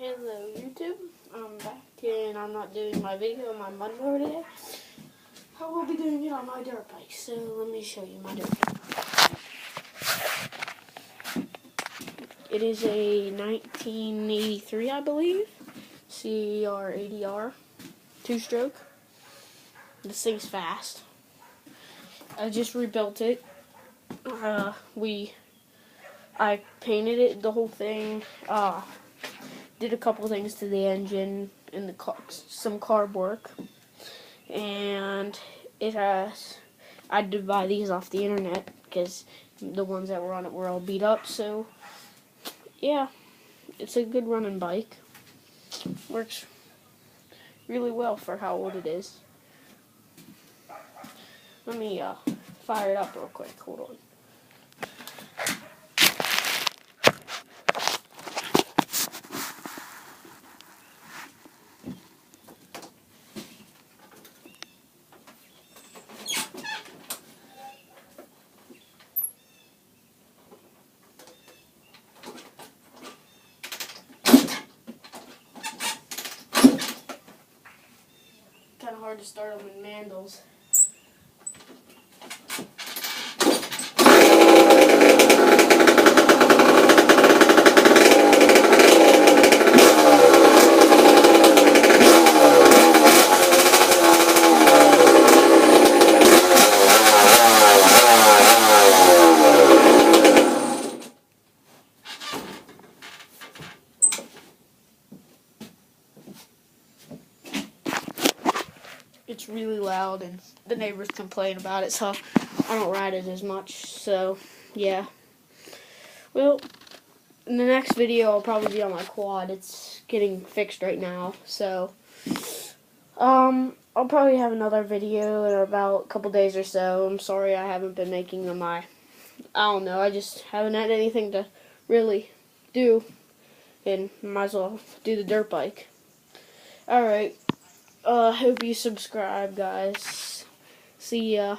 Hello YouTube, I'm back and I'm not doing my video on my Monday today. I will be doing it on my dirt bike, so let me show you my dirt bike. It is a 1983, I believe, CR80R, 2-stroke. This thing's fast. I just rebuilt it. I painted it, the whole thing, did a couple things to the engine and the car, some carb work, and it has. I did buy these off the internet because the ones that were on it were all beat up. So yeah, it's a good running bike. Works really well for how old it is. Let me fire it up real quick. Hold on. Kind of hard to start them in Mandels. It's really loud and the neighbors complain about it, so I don't ride it as much. So yeah, well, in the next video I'll probably be on my quad. It's getting fixed right now, so I'll probably have another video in about a couple days or so. I'm sorry I haven't been making them. I don't know, I just haven't had anything to really do, and might as well do the dirt bike. Alright, hope you subscribe, guys. See ya.